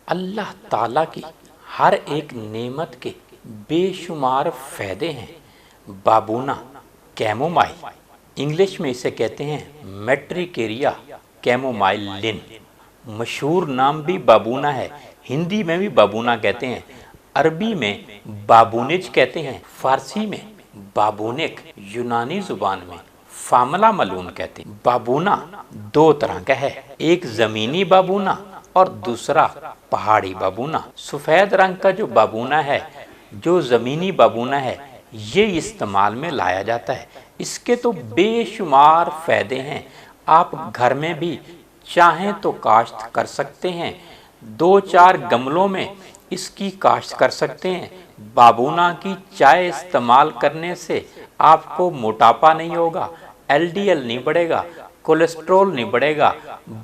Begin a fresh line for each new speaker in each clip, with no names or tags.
اللہ تعالیٰ کی ہر ایک نعمت کے بے شمار فائدے ہیں۔ بابونا کیمومائل، انگلش میں اسے کہتے ہیں میٹریکیریا کیمومائلن، مشہور نام بھی بابونا ہے، ہندی میں بھی بابونا کہتے ہیں، عربی میں بابونج کہتے ہیں، فارسی میں بابونک، یونانی زبان میں فاملا ملون کہتے ہیں۔ بابونا دو طرح کا ہے، ایک زمینی بابونا اور دوسرا پہاڑی بابونا۔ سفید رنگ کا جو بابونا ہے، جو زمینی بابونا ہے، یہ استعمال میں لایا جاتا ہے۔ اس کے تو بے شمار فائدے ہیں، آپ گھر میں بھی چاہیں تو کاشت کر سکتے ہیں، 2-4 گملوں میں اس کی کاشت کر سکتے ہیں۔ بابونا کی چائے استعمال کرنے سے آپ کو موٹاپا نہیں ہوگا، LDL نہیں بڑھے گا، کولیسٹرول نہیں بڑھے گا،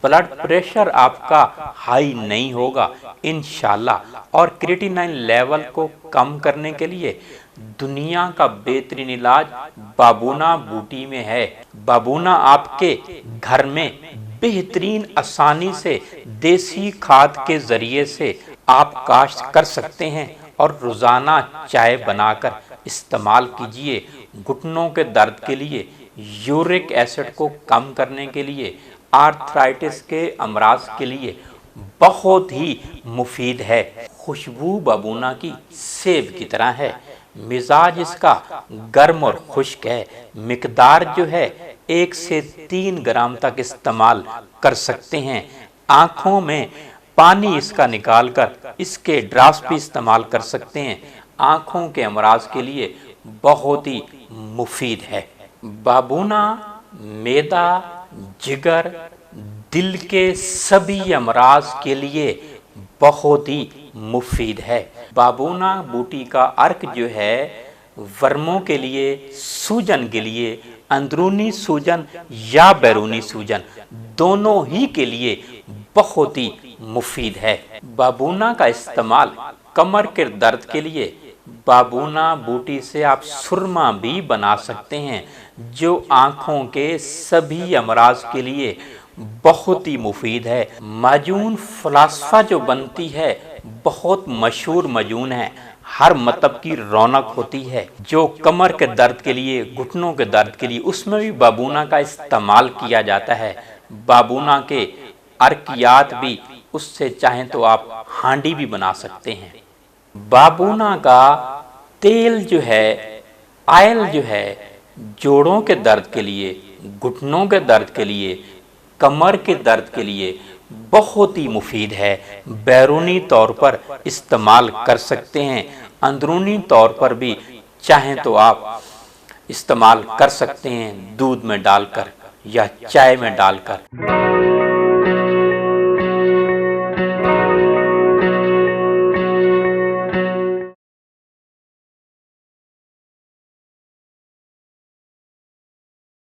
بلڈ پریشر آپ کا ہائی نہیں ہوگا انشاءاللہ۔ اور کریٹینائن لیول کو کم کرنے کے لیے دنیا کا بہترین علاج بابونا بوٹی میں ہے۔ بابونا آپ کے گھر میں بہترین آسانی سے دیسی کھاد کے ذریعے سے آپ کاشت کر سکتے ہیں اور روزانہ چائے بنا کر استعمال کیجئے۔ گھٹنوں کے درد کے لیے، یورک ایسڈ کو کم کرنے کے لیے، آرتھرائٹس کے امراض کے لیے بہت ہی مفید ہے۔ خوشبو بابونا کی سیب کی طرح ہے، مزاج اس کا گرم اور خشک ہے، مقدار جو ہے 1 سے 3 گرام تک استعمال کر سکتے ہیں۔ آنکھوں میں پانی اس کا نکال کر اس کے ڈراپس بھی استعمال کر سکتے ہیں، آنکھوں کے امراض کے لیے بہت ہی مفید ہے۔ بابونا معدہ، جگر، دل کے سبھی امراض کے لیے بہت ہی مفید ہے۔ بابونا بوٹی کا عرق جو ہے ورموں کے لیے، سوجن کے لیے، اندرونی سوجن یا بیرونی سوجن دونوں ہی کے لیے بہت ہی مفید ہے۔ بابونا کا استعمال کمر کے درد کے لیے، بابونا بوٹی سے آپ سرما بھی بنا سکتے ہیں، جو آنکھوں کے سبھی امراض کے لیے بہت ہی مفید ہے۔ معجون فلاسفہ جو بنتی ہے بہت مشہور معجون ہے، ہر مطلب کی رونق ہوتی ہے، جو کمر کے درد کے لیے، گھٹنوں کے درد کے لیے، اس میں بھی بابونا کا استعمال کیا جاتا ہے۔ بابونا کے عرقیات بھی، اس سے چاہیں تو آپ ہانڈی بھی بنا سکتے ہیں۔ بابونا کا تیل جو ہے، آئل جو ہے، جوڑوں کے درد کے لیے، گھٹنوں کے درد کے لیے، کمر کے درد کے لیے بہت ہی مفید ہے۔ بیرونی طور پر استعمال کر سکتے ہیں، اندرونی طور پر بھی چاہیں تو آپ استعمال کر سکتے ہیں، دودھ میں ڈال کر یا چائے میں ڈال کر۔